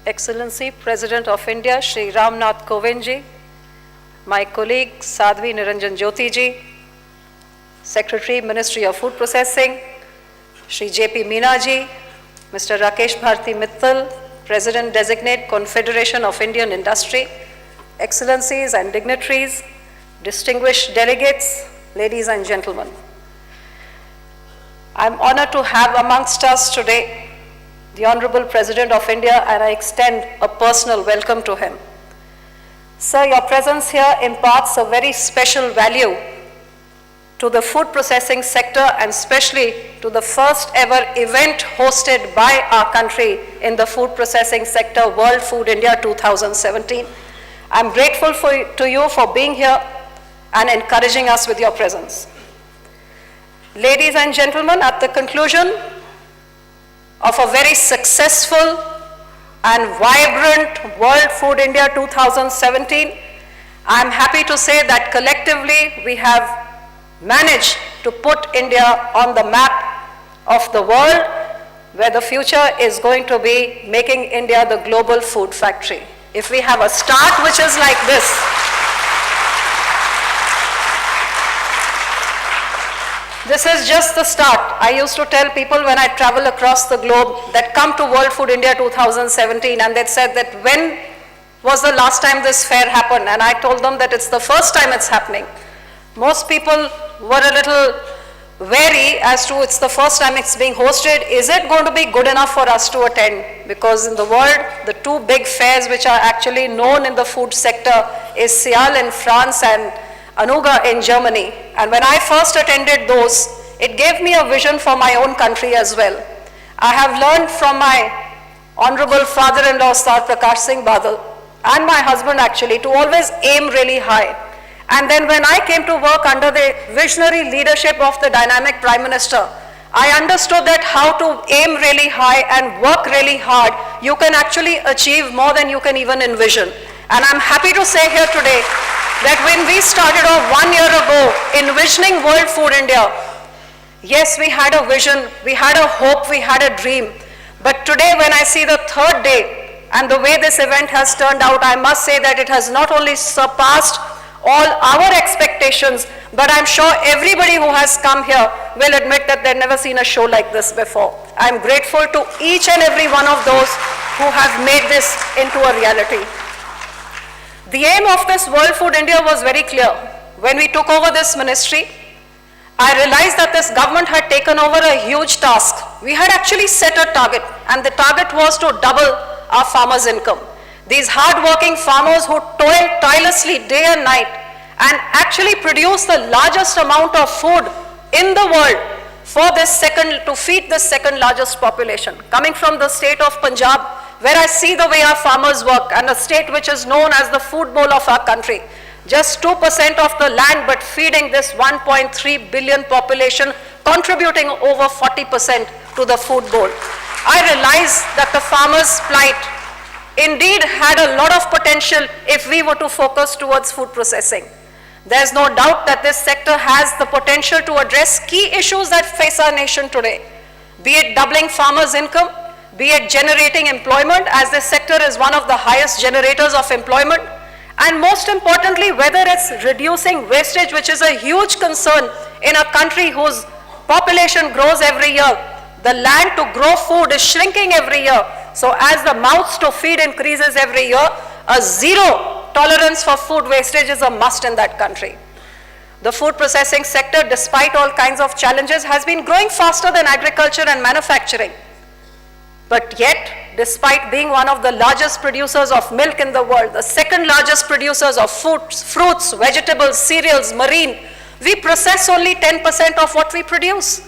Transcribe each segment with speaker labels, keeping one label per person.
Speaker 1: Excellency President of India, Shri Harsimrat Kaur Badal ji, my colleague Sadhvi Niranjan Jyoti ji, Secretary, Ministry of Food Processing, Shri J.P. Meena ji, Mr. Rakesh Bharti Mittal, President Designate, Confederation of Indian Industry, Excellencies and dignitaries, distinguished delegates, ladies and gentlemen. I am honored to have amongst us today the Honorable President of India, and I extend a personal welcome to him. Sir, your presence here imparts a very special value to the food processing sector and especially to the first ever event hosted by our country in the food processing sector, World Food India 2017. I'm grateful to you for being here and encouraging us with your presence. Ladies and gentlemen, at the conclusion of a very successful and vibrant World Food India 2017, I'm happy to say that collectively we have managed to put India on the map of the world, where the future is going to be making India the global food factory. If we have a start which is like this, this is just the start. I used to tell people when I travel across the globe that come to World Food India 2017, and they said that when was the last time this fair happened? And I told them that it's the first time it's happening. Most people were a little wary as to it's the first time it's being hosted. Is it going to be good enough for us to attend? Because in the world, the two big fairs which are actually known in the food sector is Sial in France and Anuga in Germany. And when I first attended those, it gave me a vision for my own country as well. I have learned from my honorable father-in-law, Sir Prakash Singh Badal, and my husband actually, to always aim really high. And then when I came to work under the visionary leadership of the dynamic Prime Minister, I understood that how to aim really high and work really hard, you can actually achieve more than you can even envision. And I'm happy to say here today that when we started off 1 year ago envisioning World Food India, yes, we had a vision, we had a hope, we had a dream. But today when I see the third day and the way this event has turned out, I must say that it has not only surpassed all our expectations, but I'm sure everybody who has come here will admit that they've never seen a show like this before. I'm grateful to each and every one of those who have made this into a reality. The aim of this World Food India was very clear. When we took over this ministry, I realized that this government had taken over a huge task. We had actually set a target, and the target was to double our farmers' income. These hard-working farmers who toil tirelessly day and night and actually produce the largest amount of food in the world for this to feed the second largest population. Coming from the state of Punjab, where I see the way our farmers work, and a state which is known as the food bowl of our country, just 2% of the land but feeding this 1.3 billion population, contributing over 40% to the food bowl. I realize that the farmers' plight indeed had a lot of potential if we were to focus towards food processing. There's no doubt that this sector has the potential to address key issues that face our nation today, be it doubling farmers' income, be it generating employment, as this sector is one of the highest generators of employment, and most importantly, whether it's reducing wastage, which is a huge concern in a country whose population grows every year. The land to grow food is shrinking every year. So as the mouths to feed increases every year, a zero tolerance for food wastage is a must in that country. The food processing sector, despite all kinds of challenges, has been growing faster than agriculture and manufacturing. But yet, despite being one of the largest producers of milk in the world, the second largest producers of fruits, vegetables, cereals, marine, we process only 10% of what we produce.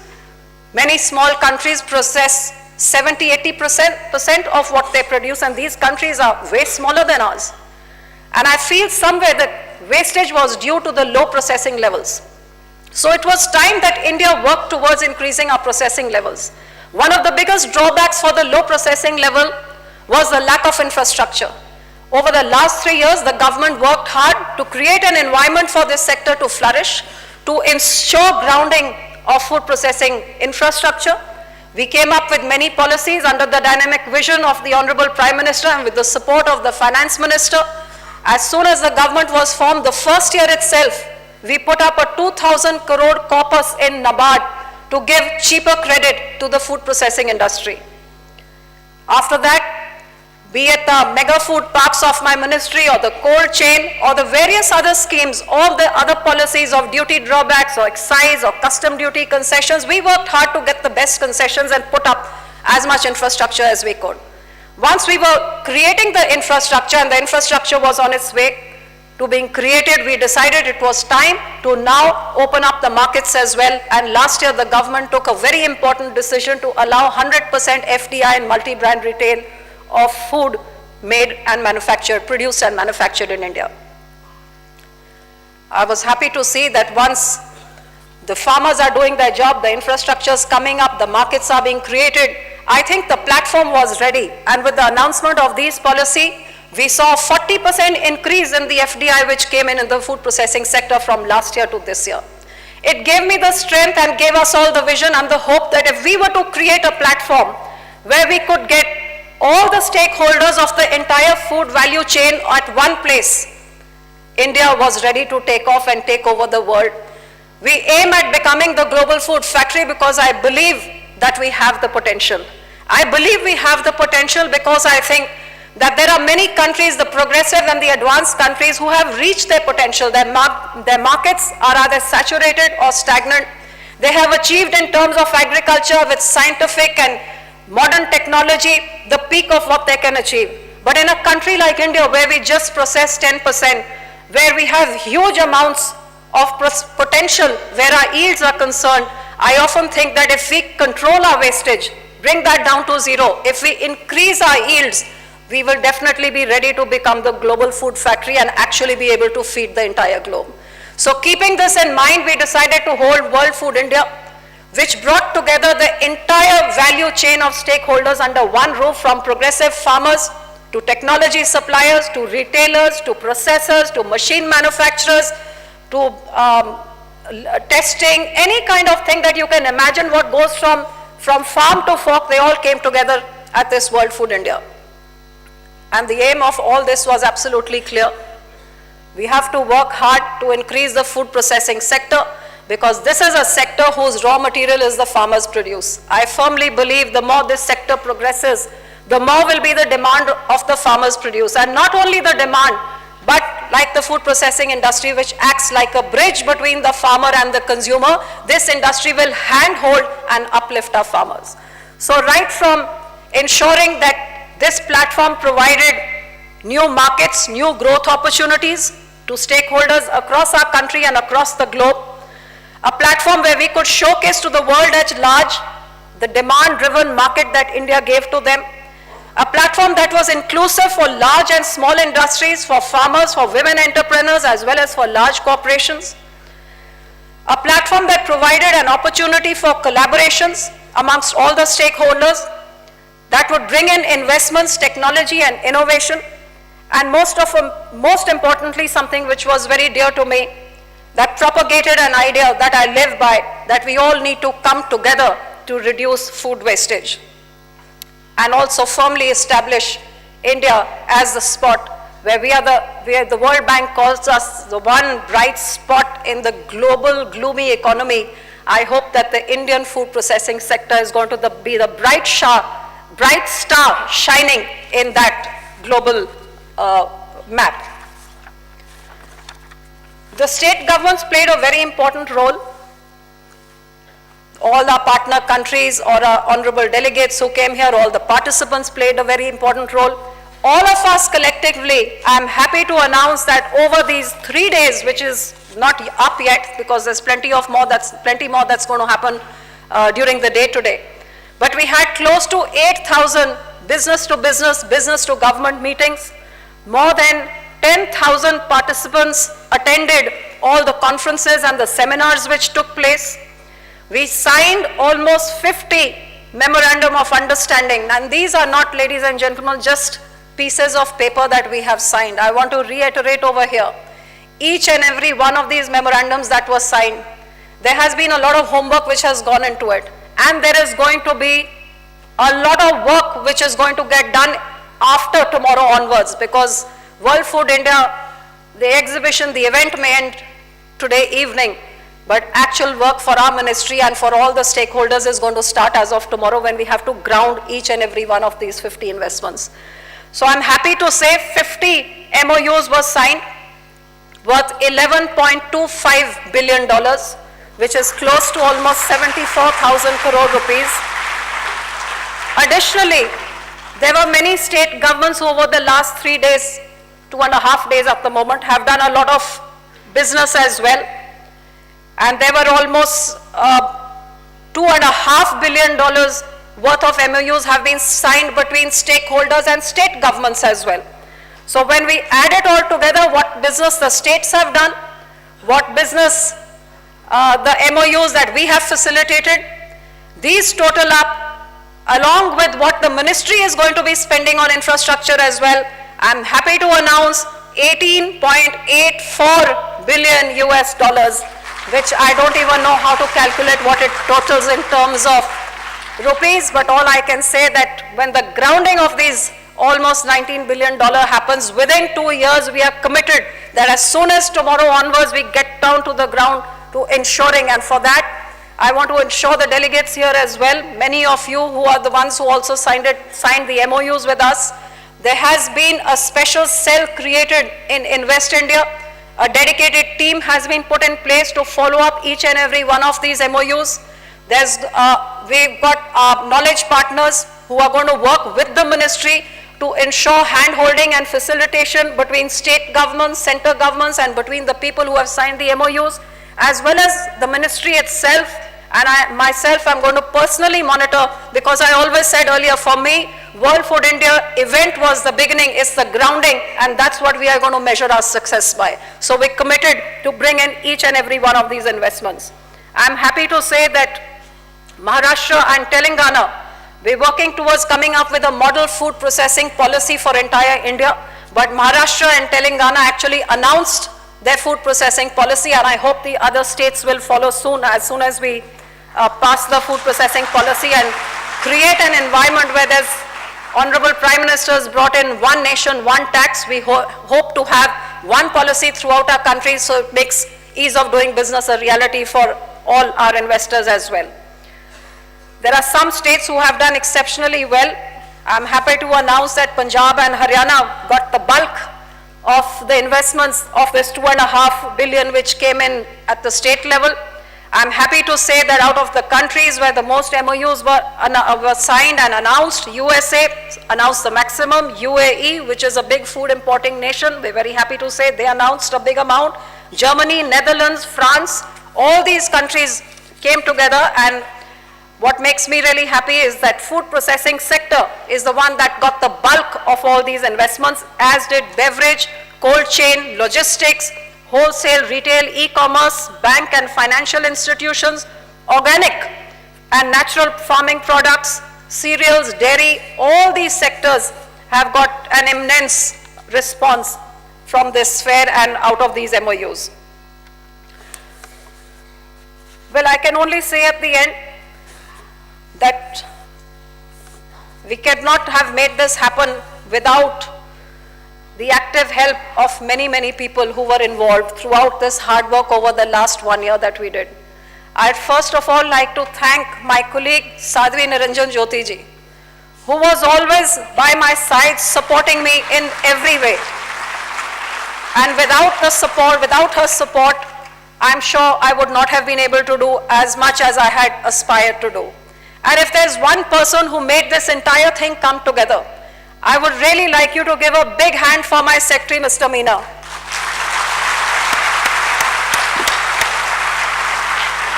Speaker 1: Many small countries process 70–80% of what they produce, and these countries are way smaller than ours. And I feel somewhere that wastage was due to the low processing levels. So it was time that India worked towards increasing our processing levels. One of the biggest drawbacks for the low processing level was the lack of infrastructure. Over the last 3 years, the government worked hard to create an environment for this sector to flourish, to ensure grounding of food processing infrastructure. We came up with many policies under the dynamic vision of the Honorable Prime Minister and with the support of the Finance Minister. As soon as the government was formed, the first year itself, we put up a 2,000 crore corpus in NABARD to give cheaper credit to the food processing industry. After that, be it the mega food parks of my ministry or the cold chain or the various other schemes, all the other policies of duty drawbacks or excise or custom duty concessions, we worked hard to get the best concessions and put up as much infrastructure as we could. Once we were creating the infrastructure and the infrastructure was on its way to being created, we decided it was time to now open up the markets as well. And last year, the government took a very important decision to allow 100% FDI and multi-brand retail of food made and manufactured, produced and manufactured in India. I was happy to see that once the farmers are doing their job, the infrastructure is coming up, the markets are being created, I think the platform was ready. And with the announcement of these policy, we saw a 40% increase in the FDI which came in the food processing sector from last year to this year. It gave me the strength and gave us all the vision and the hope that if we were to create a platform where we could get all the stakeholders of the entire food value chain at one place, India was ready to take off and take over the world. We aim at becoming the global food factory because I believe that we have the potential. I believe we have the potential because I think that there are many countries, the progressive and the advanced countries, who have reached their potential. Their markets are either saturated or stagnant. They have achieved in terms of agriculture with scientific and modern technology the peak of what they can achieve. But in a country like India, where we just process 10%, where we have huge amounts of potential where our yields are concerned, I often think that if we control our wastage, bring that down to zero, if we increase our yields, we will definitely be ready to become the global food factory and actually be able to feed the entire globe. So keeping this in mind, we decided to hold World Food India, which brought together the entire value chain of stakeholders under one roof, from progressive farmers to technology suppliers, to retailers, to processors, to machine manufacturers, to testing, any kind of thing that you can imagine what goes from farm to fork, they all came together at this World Food India. And the aim of all this was absolutely clear. We have to work hard to increase the food processing sector, because this is a sector whose raw material is the farmers' produce. I firmly believe the more this sector progresses, the more will be the demand of the farmers' produce. And not only the demand, but like the food processing industry, which acts like a bridge between the farmer and the consumer, this industry will handhold and uplift our farmers. So right from ensuring that this platform provided new markets, new growth opportunities to stakeholders across our country and across the globe, a platform where we could showcase to the world at large the demand-driven market that India gave to them, a platform that was inclusive for large and small industries, for farmers, for women entrepreneurs, as well as for large corporations, a platform that provided an opportunity for collaborations amongst all the stakeholders that would bring in investments, technology, and innovation, and most importantly, something which was very dear to me, that propagated an idea that I live by, that we all need to come together to reduce food wastage, and also firmly establish India as the spot where the World Bank calls us the one bright spot in the global gloomy economy. I hope that the Indian food processing sector is going to be the bright star shining in that global map. The state governments played a very important role. All our partner countries or our honorable delegates who came here, all the participants played a very important role. All of us collectively, I'm happy to announce that over these 3 days, which is not up yet because there's plenty more that's going to happen during the day today. But we had close to 8,000 business-to-business, business-to-government meetings. More than 10,000 participants attended all the conferences and the seminars which took place. We signed almost 50 memorandum of understanding, and these are not, ladies and gentlemen, just pieces of paper that we have signed. I want to reiterate over here, each and every one of these memorandums that was signed, there has been a lot of homework which has gone into it. and there is going to be a lot of work which is going to get done after tomorrow onwards, because World Food India, the exhibition, the event may end today evening, but actual work for our ministry and for all the stakeholders is going to start as of tomorrow, when we have to ground each and every one of these 50 investments. So I'm happy to say 50 MOUs were signed worth $11.25 billion, which is close to almost 74,000 crore rupees. Additionally, there were many state governments who over the last 3 days, 2.5 days at the moment, have done a lot of business as well. And there were almost $2.5 billion worth of MOUs have been signed between stakeholders and state governments as well. So when we add it all together, what business the states have done, what business the MOUs that we have facilitated, these total up, along with what the ministry is going to be spending on infrastructure as well. I'm happy to announce $18.84 billion US, which I don't even know how to calculate what it totals in terms of rupees, but all I can say that when the grounding of these almost $19 billion happens within 2 years, we are committed that as soon as tomorrow onwards we get down to the ground to ensuring, and for that I want to ensure the delegates here as well, many of you who are the ones who also signed the MOUs with us. There has been a special cell created in Invest India. A dedicated team has been put in place to follow up each and every one of these MOUs. We've got knowledge partners who are going to work with the ministry to ensure hand-holding and facilitation between state governments, center governments, and between the people who have signed the MOUs, as well as the ministry itself. And I myself am going to personally monitor, because I always said earlier, for me, World Food India event was the beginning, it's the grounding, and that's what we are going to measure our success by. So we're committed to bring in each and every one of these investments. I'm happy to say that Maharashtra and Telangana, we're working towards coming up with a model food processing policy for entire India, but Maharashtra and Telangana actually announced their food processing policy, and I hope the other states will follow soon, as soon as we pass the food processing policy and create an environment where there's Honorable Prime Minister has brought in one nation, one tax. We hope to have one policy throughout our country, so it makes ease of doing business a reality for all our investors as well. There are some states who have done exceptionally well. I'm happy to announce that Punjab and Haryana got the bulk of the investments of this $2.5 billion which came in at the state level. I'm happy to say that out of the countries where the most MOUs were signed and announced, USA announced the maximum, UAE, which is a big food importing nation, we're very happy to say they announced a big amount, Germany, Netherlands, France, all these countries came together, and what makes me really happy is that food processing sector is the one that got the bulk of all these investments, as did beverage, cold chain, logistics, wholesale, retail, e-commerce, bank and financial institutions, organic and natural farming products, cereals, dairy, all these sectors have got an immense response from this fair and out of these MOUs. Well, I can only say at the end that we cannot have made this happen without the active help of many, many people who were involved throughout this hard work over the last 1 year that we did. I'd first of all like to thank my colleague Sadhvi Niranjan Jyoti ji, who was always by my side supporting me in every way. And without her support, I'm sure I would not have been able to do as much as I had aspired to do. And if there's one person who made this entire thing come together, I would really like you to give a big hand for my secretary, Mr. Meena.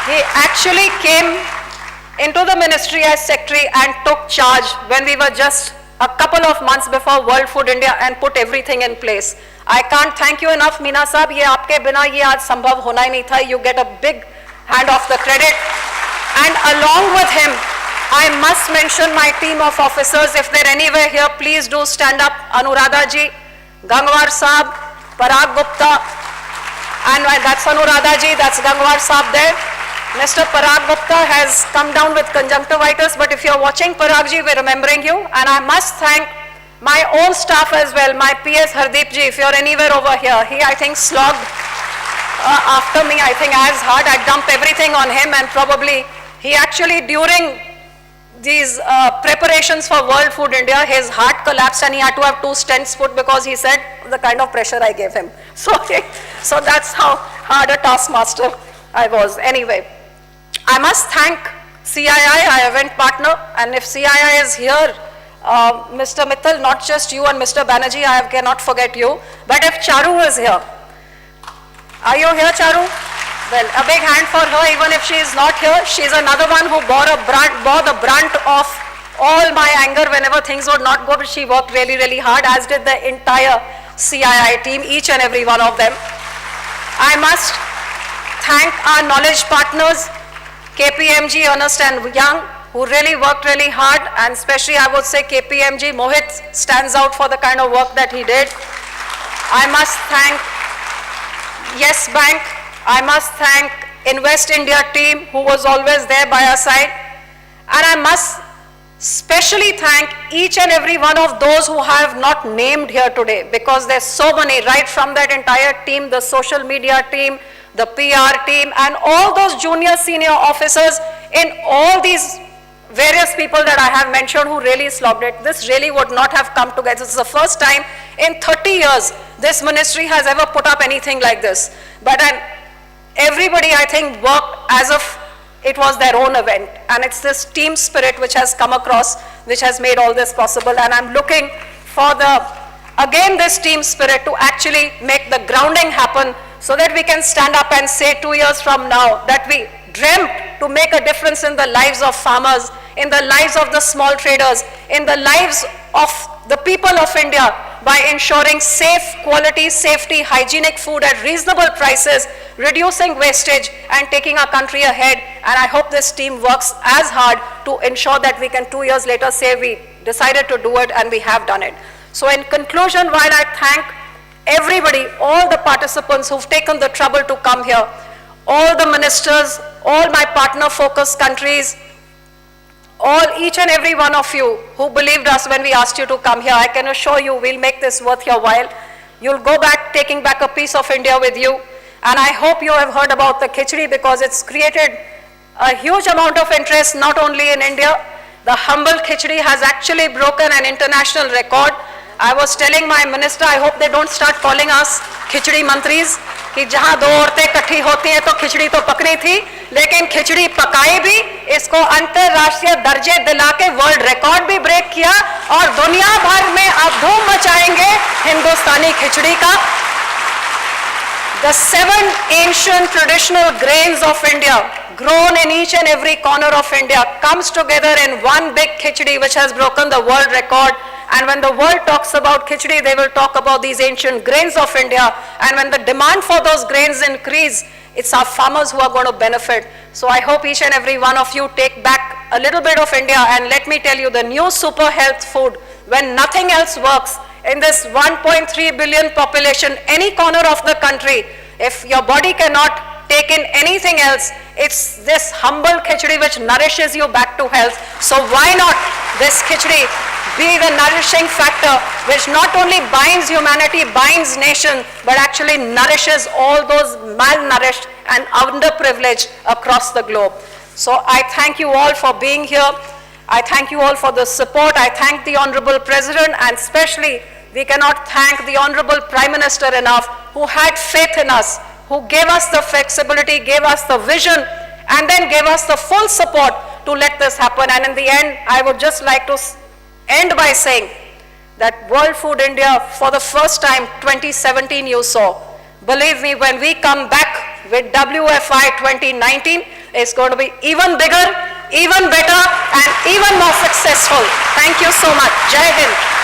Speaker 1: He actually came into the ministry as secretary and took charge when we were just a couple of months before World Food India and put everything in place. I can't thank you enough, Meena Saab. ये आपके बिना ये आज संभव होना ही नहीं था. You get a big hand of the credit. And along with him, I must mention my team of officers. If they're anywhere here, please do stand up. Anuradha ji, Gangwar Saab, Parag Gupta, and that's Anuradha ji, that's Gangwar Saab there. Mr. Parag Gupta has come down with conjunctivitis, but if you're watching, Paragji, we're remembering you. And I must thank my own staff as well, my PS Hardeepji, if you're anywhere over here. He, I think, slogged after me, I think, as hard. I dumped everything on him, and probably he actually, during these preparations for World Food India, his heart collapsed and he had to have 2 stents put because he said the kind of pressure I gave him. So that's how hard a taskmaster I was. Anyway, I must thank CII, our event partner, and if CII is here, Mr. Mittal, not just you and Mr. Banerjee, I cannot forget you, but if Charu is here. Are you here, Charu? Well, a big hand for her, even if she is not here. She's another one who bore the brunt of all my anger whenever things would not go, but she worked really, really hard, as did the entire CII team, each and every one of them. I must thank our knowledge partners, KPMG, Ernst & Young, who really worked really hard, and especially I would say KPMG, Mohit stands out for the kind of work that he did. I must thank Yes Bank. I must thank Invest India team, who was always there by our side. And I must specially thank each and every one of those who have not named here today, because there's so many, right from that entire team, the social media team, the PR team, and all those junior senior officers in all these various people that I have mentioned who really slogged it. This really would not have come together. This is the first time in 30 years this ministry has ever put up anything like this. But everybody, I think, worked as if it was their own event. And it's this team spirit which has come across, which has made all this possible. And I'm looking for again, this team spirit to actually make the grounding happen, so that we can stand up and say 2 years from now that we dreamt to make a difference in the lives of farmers, in the lives of the small traders, in the lives of the people of India, by ensuring safe, quality, safety, hygienic food at reasonable prices, reducing wastage and taking our country ahead. And I hope this team works as hard to ensure that we can 2 years later say we decided to do it and we have done it. So in conclusion, while I thank everybody, all the participants who've taken the trouble to come here, all the ministers, all my partner focus countries, each and every one of you who believed us when we asked you to come here, I can assure you we'll make this worth your while. You'll go back taking back a piece of India with you. And I hope you have heard about the khichdi, because it's created a huge amount of interest not only in India. The humble khichdi has actually broken an international record. I was telling my minister, I hope they don't start calling us khichdi mantris, कि जहाँ 2 औरतें इकट्ठी होती हैं तो खिचड़ी तो पकनी थी, लेकिन खिचड़ी पकाई भी, इसको अंतरराष्ट्रीय दर्जे दिला के वर्ल्ड रिकॉर्ड भी ब्रेक किया, और दुनिया भर में अब धूम मचाएंगे हिंदुस्तानी खिचड़ी का. The 7 ancient traditional grains of India, grown in each and every corner of India, comes together in one big khichdi which has broken the world record. And when the world talks about khichdi, they will talk about these ancient grains of India. And when the demand for those grains increase, it's our farmers who are going to benefit. So I hope each and every one of you take back a little bit of India. And let me tell you, the new super health food, when nothing else works, in this 1.3 billion population, any corner of the country, if your body cannot take in anything else, it's this humble khichdi which nourishes you back to health. So why not this khichdi be the nourishing factor which not only binds humanity, binds nation, but actually nourishes all those malnourished and underprivileged across the globe. So I thank you all for being here. I thank you all for the support. I thank the Honorable President, and especially we cannot thank the Honorable Prime Minister enough, who had faith in us, who gave us the flexibility, gave us the vision, and then gave us the full support to let this happen. And in the end, I would just like to end by saying that World Food India, for the first time, 2017 you saw. Believe me, when we come back with WFI 2019, it's going to be even bigger, even better, and even more successful. Thank you so much. Jai Hind.